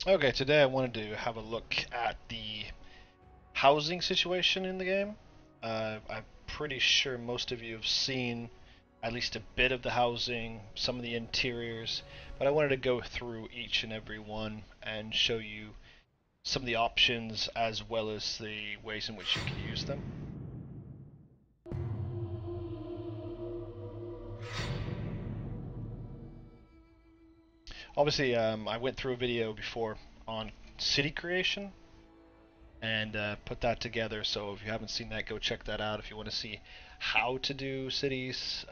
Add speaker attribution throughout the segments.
Speaker 1: Okay, today I wanted to have a look at the housing situation in the game. I'm pretty sure most of you have seen at least a bit of the housing, some of the interiors, but I wanted to go through each and every one and show you some of the options as well as the ways in which you can use them. Obviously, I went through a video before on city creation and put that together. So if you haven't seen that, go check that out. If you want to see how to do cities,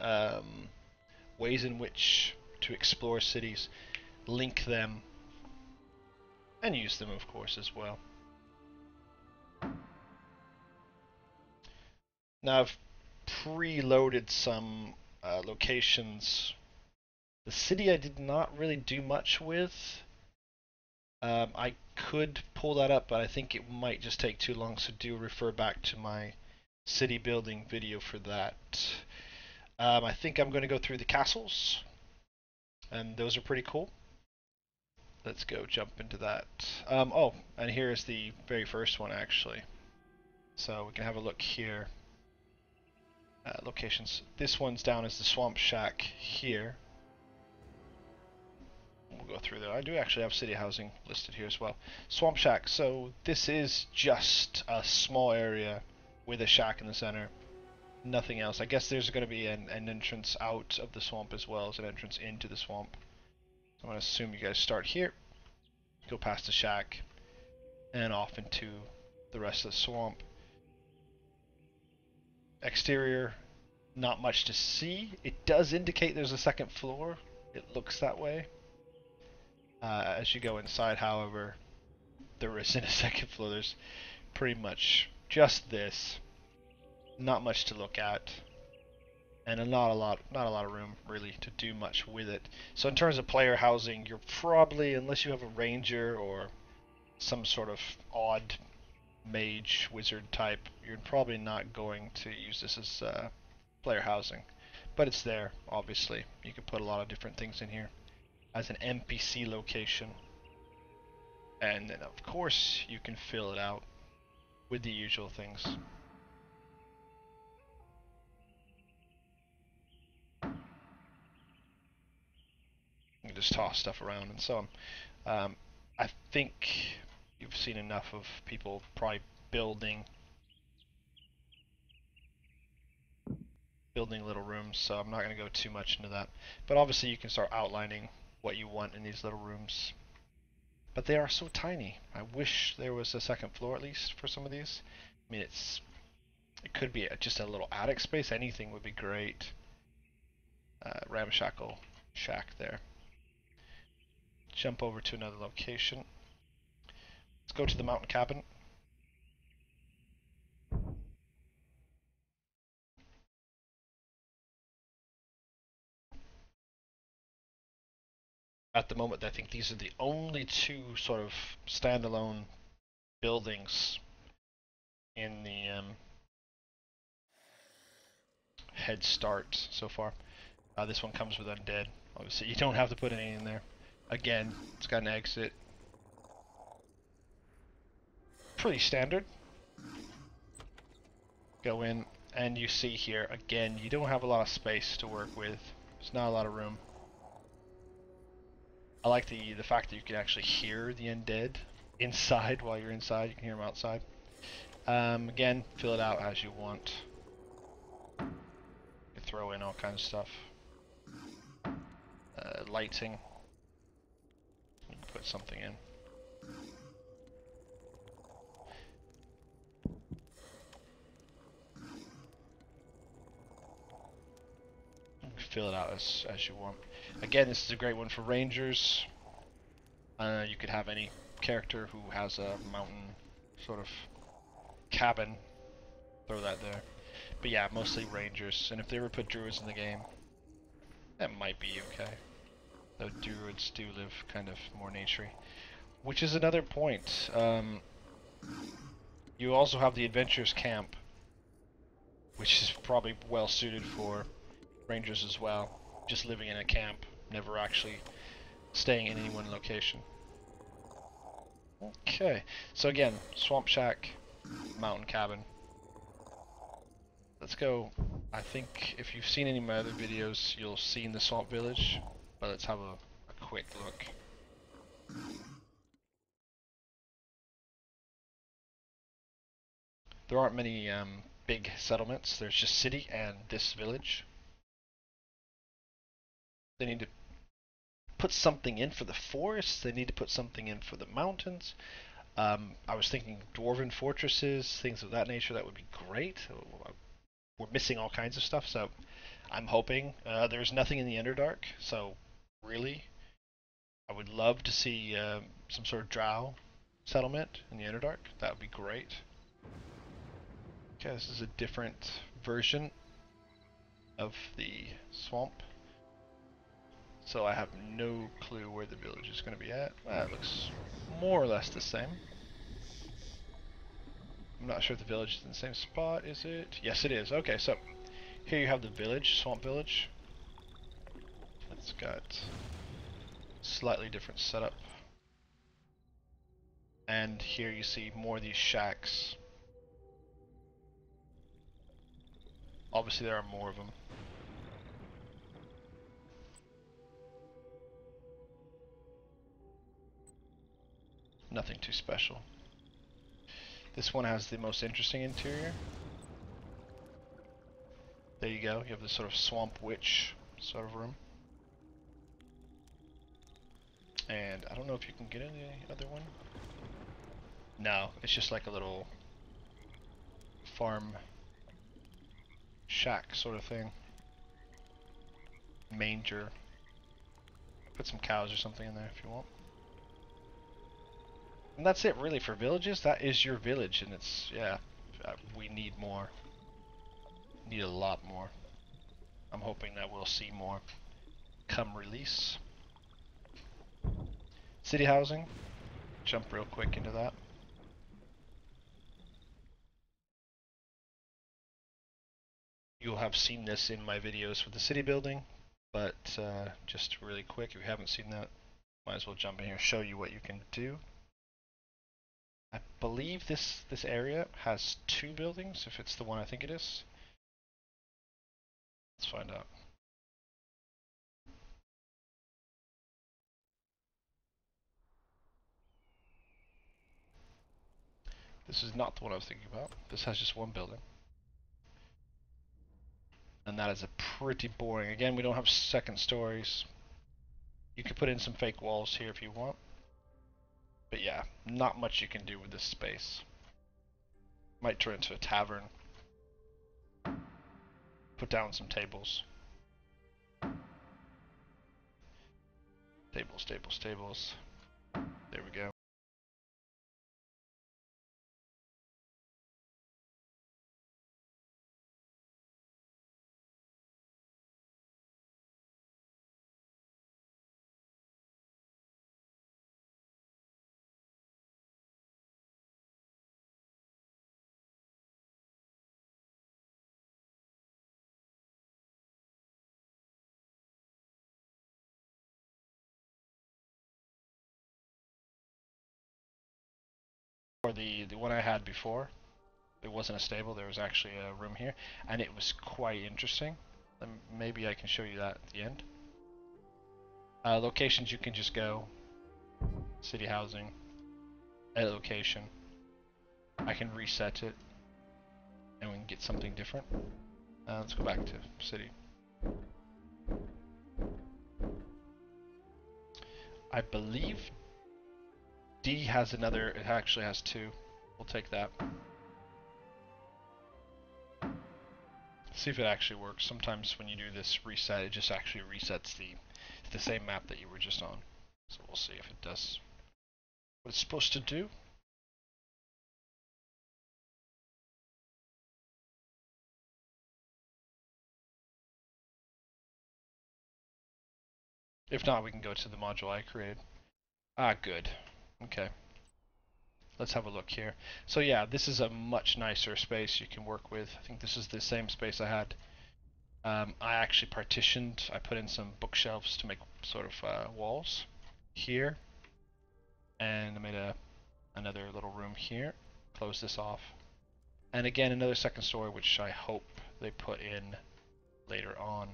Speaker 1: ways in which to explore cities, link them, and use them, of course, as well. Now I've preloaded some locations. The city I did not really do much with. I could pull that up, but I think it might just take too long, so do refer back to my city building video for that. I think I'm going to go through the castles, and those are pretty cool. Let's go jump into that. Oh, and here is the very first one, actually. So we can have a look here. Locations. This one's down as the Swamp Shack here. We'll go through there. I do actually have city housing listed here as well. Swamp Shack. So this is just a small area with a shack in the center. Nothing else. I guess there's going to be an entrance out of the swamp as well as an entrance into the swamp. I'm going to assume you guys start here, go past the shack, and off into the rest of the swamp. Exterior, not much to see. It does indicate there's a second floor. It looks that way. As you go inside, however, there isn't a second floor. There's pretty much just this. Not much to look at, and not a lot of room really to do much with it. So in terms of player housing, you're probably, unless you have a ranger or some sort of odd mage wizard type, you're probably not going to use this as player housing. But it's there, obviously. You can put a lot of different things in here as an NPC location. And then of course you can fill it out with the usual things. You can just toss stuff around and so on. I think you've seen enough of people probably building little rooms, so I'm not going to go too much into that. But obviously you can start outlining what you want in these little rooms. But they are so tiny. I wish there was a second floor at least for some of these. I mean, it could be just a little attic space. Anything would be great. Ramshackle shack there. Jump over to another location. Let's go to the mountain cabin. At the moment, I think these are the only two sort of standalone buildings in the Headstart so far. This one comes with undead. Obviously, you don't have to put any in there. Again, it's got an exit. Pretty standard. Go in, and you see here, again, you don't have a lot of space to work with. There's not a lot of room. I like the fact that you can actually hear the undead inside while you're inside. You can hear them outside. Again, fill it out as you want. You throw in all kinds of stuff. Lighting. You can put something in. Fill it out as you want. Again, this is a great one for rangers. You could have any character who has a mountain sort of cabin. Throw that there. But yeah, mostly rangers. And if they ever put druids in the game, that might be okay. Though druids do live kind of more naturey. Which is another point. You also have the adventurers camp, which is probably well suited for rangers as well. Just living in a camp, never actually staying in any one location. Okay, so again, swamp shack, mountain cabin. Let's go. I think if you've seen any of my other videos, you'll see in the swamp village, but let's have a quick look. There aren't many big settlements. There's just city and this village. They need to put something in for the forests. They need to put something in for the mountains. I was thinking dwarven fortresses, things of that nature. That would be great. We're missing all kinds of stuff, so I'm hoping. There's nothing in the Underdark, so really, I would love to see some sort of drow settlement in the Underdark. That would be great. Okay, this is a different version of the swamp. So I have no clue where the village is going to be at. It looks more or less the same. I'm not sure if the village is in the same spot, is it? Yes, it is. Okay, so here you have the village, Swamp Village. It's got slightly different setup. And here you see more of these shacks. Obviously there are more of them. Nothing too special. This one has the most interesting interior. There you go, you have this sort of swamp witch sort of room. And I don't know if you can get in the other one. No, it's just like a little farm shack sort of thing. Manger. Put some cows or something in there if you want. And that's it really for villages. That is your village, and it's, yeah, we need more. Need a lot more. I'm hoping that we'll see more come release. City housing. Jump real quick into that. You'll have seen this in my videos with the city building, but just really quick, if you haven't seen that, might as well jump in here, show you what you can do. I believe this area has 2 buildings, if it's the one I think it is. Let's find out. This is not the one I was thinking about. This has just 1 building. And that is a pretty boring. Again, we don't have second stories. You could put in some fake walls here if you want. But yeah, not much you can do with this space. Might turn into a tavern. Put down some tables. Tables, tables, tables. There we go. For the one I had before, it wasn't a stable, there was actually a room here, and it was quite interesting. Maybe I can show you that at the end. Locations you can just go. City housing. Edit location. I can reset it, and we can get something different. Let's go back to city. I believe D has another, it actually has 2. We'll take that. See if it actually works. Sometimes when you do this reset, it just actually resets the same map that you were just on. So we'll see if it does what it's supposed to do. If not, we can go to the module I created. Ah, good. Okay. Let's have a look here. So yeah, this is a much nicer space you can work with. I think this is the same space I had. I actually partitioned, I put in some bookshelves to make sort of walls here. And I made a Another little room here. Close this off. And again, another second story, which I hope they put in later on.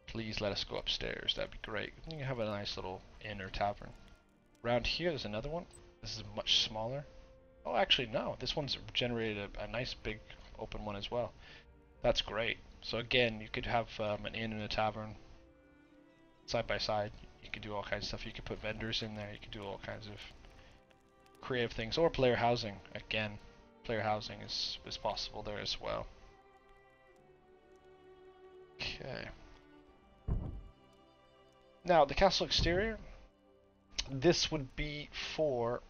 Speaker 1: Please let us go upstairs. That'd be great. You have a nice little inn or tavern. Around here, there's another one. This is much smaller. Oh, actually, no. This one's generated a nice big open one as well. That's great. So again, you could have an inn and a tavern side by side. You could do all kinds of stuff. You could put vendors in there. You could do all kinds of creative things. Or player housing. Again, player housing is possible there as well. Okay. Now, the castle exterior. This would be for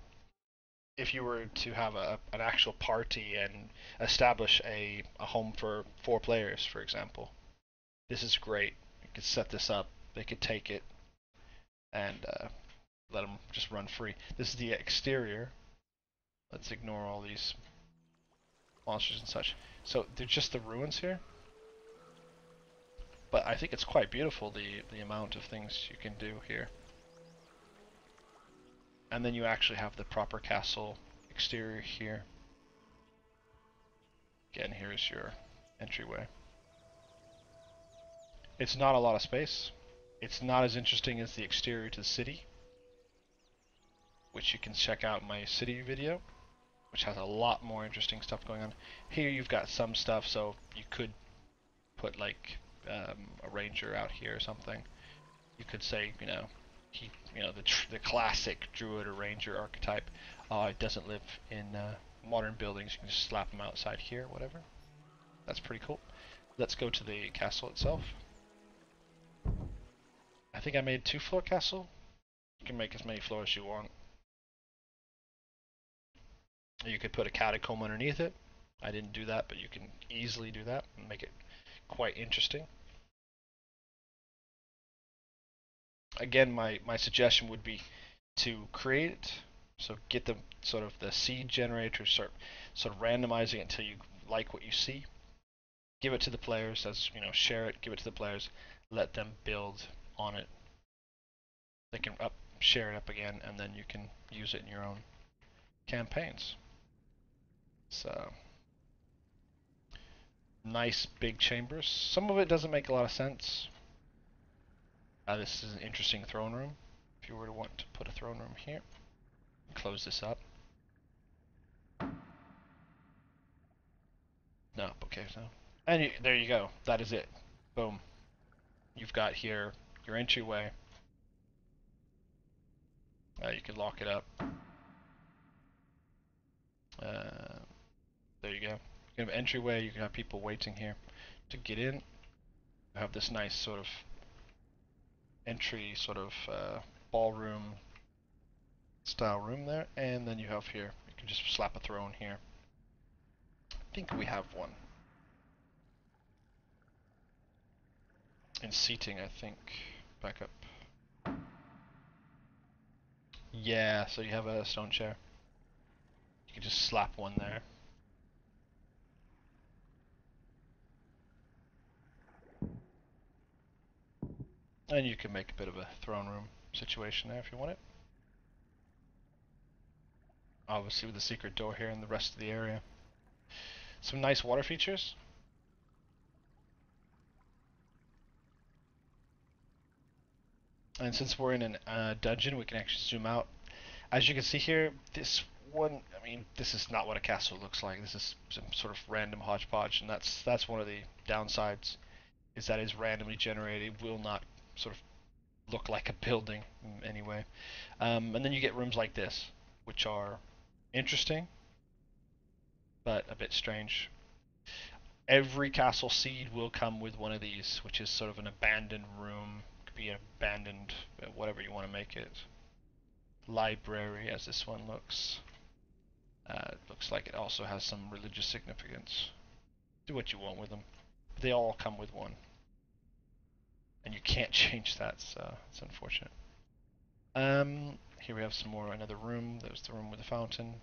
Speaker 1: if you were to have an actual party and establish a home for 4 players, for example. This is great. You could set this up. They could take it and let them just run free. This is the exterior. Let's ignore all these monsters and such. So they're just the ruins here. But I think it's quite beautiful, the amount of things you can do here. And then you actually have the proper castle exterior here. Again, here's your entryway. It's not a lot of space. It's not as interesting as the exterior to the city, which you can check out in my city video, which has a lot more interesting stuff going on. Here you've got some stuff, so you could put like a ranger out here or something. You could say, the classic druid or ranger archetype. It doesn't live in modern buildings. You can just slap them outside here, whatever. That's pretty cool. Let's go to the castle itself. I think I made 2-floor castle. You can make as many floors as you want. You could put a catacomb underneath it. I didn't do that, but you can easily do that and make it quite interesting. Again, my suggestion would be to create it. So get the sort of the seed generator, sort of randomizing it until you like what you see. Give it to the players, share it, give it to the players, let them build on it. They can share it up again, and then you can use it in your own campaigns. So, nice big chambers. Some of it doesn't make a lot of sense. This is an interesting throne room. If you were to want to put a throne room here, close this up. No, okay, so. And there you go. That is it. Boom. You've got here your entryway. You can lock it up. There you go. You can have entryway. You can have people waiting here to get in. You have this nice sort of entry, sort of ballroom style room there, and then you have here. You can just slap a throne here. I think we have one. In seating, I think. Back up. Yeah, so you have a stone chair. You can just slap one there. And you can make a bit of a throne room situation there if you want it. Obviously with the secret door here and the rest of the area. Some nice water features. And since we're in a dungeon, we can actually zoom out. As you can see here, this one, this is not what a castle looks like. This is some sort of random hodgepodge, and that's one of the downsides, is that it's randomly generated. It will not sort of look like a building anyway. And then you get rooms like this, which are interesting, but a bit strange. Every castle seed will come with one of these, which is sort of an abandoned room. It could be an abandoned, whatever you want to make it. Library, as this one looks. It looks like it also has some religious significance. Do what you want with them. But they all come with one. And you can't change that, so it's unfortunate. Here we have some more, another room. There's the room with the fountain.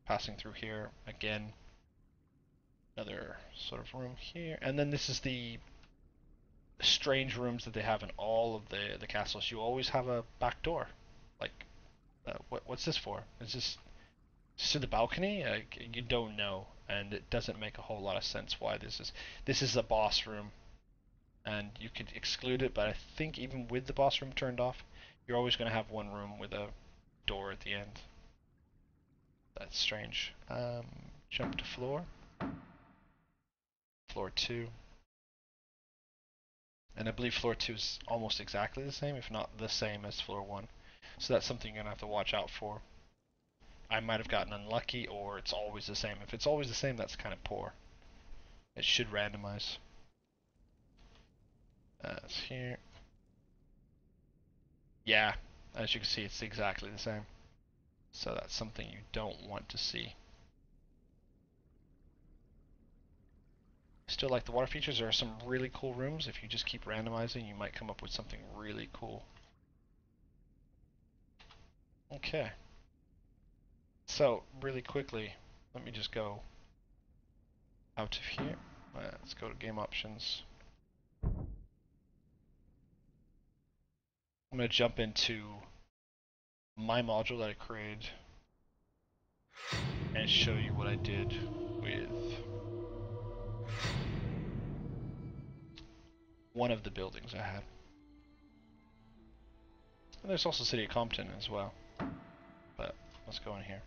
Speaker 1: Passing through here, again. Another sort of room here. And then this is the strange rooms that they have in all of the castles. You always have a back door. Like, What's this for? Is this to the balcony? You don't know, and it doesn't make a whole lot of sense why this is a boss room, and you could exclude it, but I think even with the boss room turned off, you're always going to have one room with a door at the end. That's strange. Jump to floor 2, and I believe floor 2 is almost exactly the same, if not the same as floor 1. So that's something you're going to have to watch out for. I might have gotten unlucky, or it's always the same. If it's always the same, that's kind of poor. It should randomize. It's here. Yeah, as you can see, it's exactly the same. So that's something you don't want to see. Still like the water features. There are some really cool rooms. If you just keep randomizing, you might come up with something really cool. Okay. So, really quickly, let me just go out of here. Let's go to game options. I'm going to jump into my module that I created and show you what I did with one of the buildings I had. And there's also City of Compton as well. But let's go in here.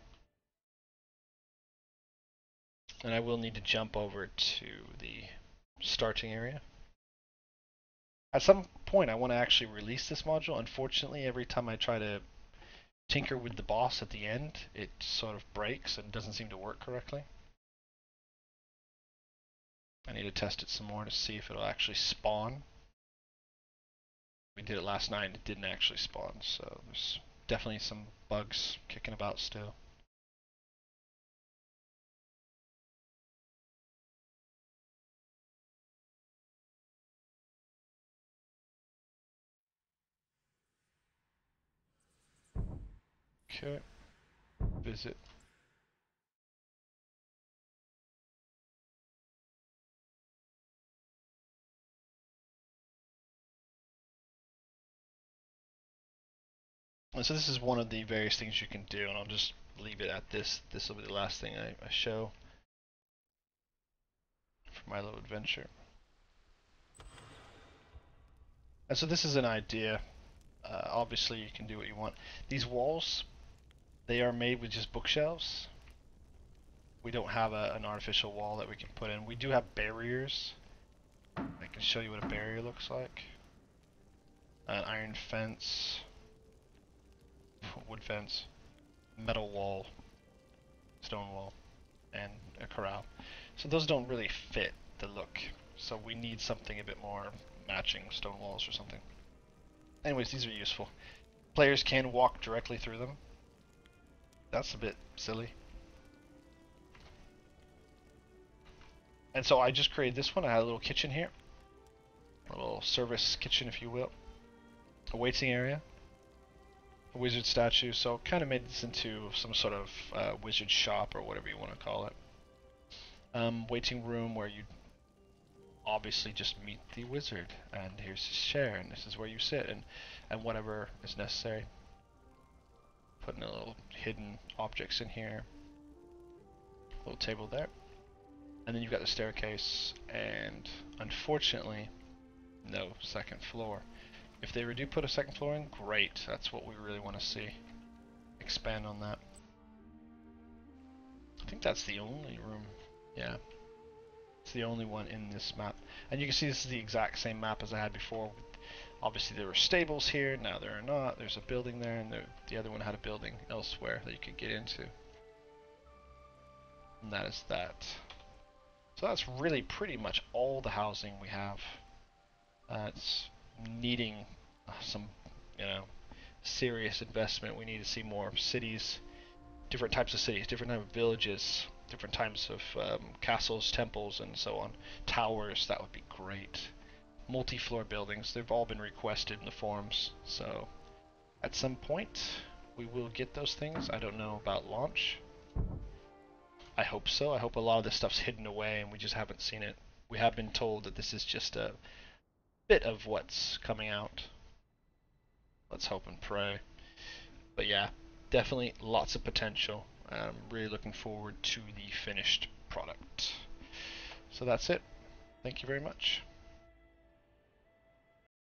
Speaker 1: And I will need to jump over to the starting area. At some point I want to actually release this module. Unfortunately, every time I try to tinker with the boss at the end, it sort of breaks and doesn't seem to work correctly. I need to test it some more to see if it'll actually spawn. We did it last night and it didn't actually spawn, so there's definitely some bugs kicking about still. Okay, visit. And so this is one of the various things you can do, and I'll just leave it at this. This will be the last thing I show for my little adventure. And so this is an idea. Obviously you can do what you want. These walls, they are made with just bookshelves. We don't have an artificial wall that we can put in. We do have barriers. I can show you what a barrier looks like. An iron fence, wood fence, metal wall, stone wall, and a corral. So those don't really fit the look. So we need something a bit more matching, stone walls or something. Anyways, these are useful. Players can walk directly through them. That's a bit silly. And so I just created this one. I had a little kitchen here. A little service kitchen, if you will. A waiting area. A wizard statue. So kind of made this into some sort of wizard shop or whatever you want to call it. Waiting room where you obviously just meet the wizard. And here's his chair, and this is where you sit, and whatever is necessary. Putting a little hidden objects in here. A little table there. And then you've got the staircase, and unfortunately, no second floor. If they do put a second floor in, great. That's what we really want to see. Expand on that. I think that's the only room. Yeah. It's the only one in this map. And you can see this is the exact same map as I had before. Obviously there were stables here, now there are not. There's a building there, and the other one had a building elsewhere that you could get into. And that is that. So that's really pretty much all the housing we have. It's needing some, serious investment. We need to see more cities, different types of cities, different types of villages, different types of castles, temples, and so on. Towers, that would be great. Multi-floor buildings, they've all been requested in the forums. So at some point, we will get those things. I don't know about launch. I hope so. I hope a lot of this stuff's hidden away and we just haven't seen it. We have been told that this is just a bit of what's coming out. Let's hope and pray. But yeah, definitely lots of potential. I'm really looking forward to the finished product. So that's it. Thank you very much.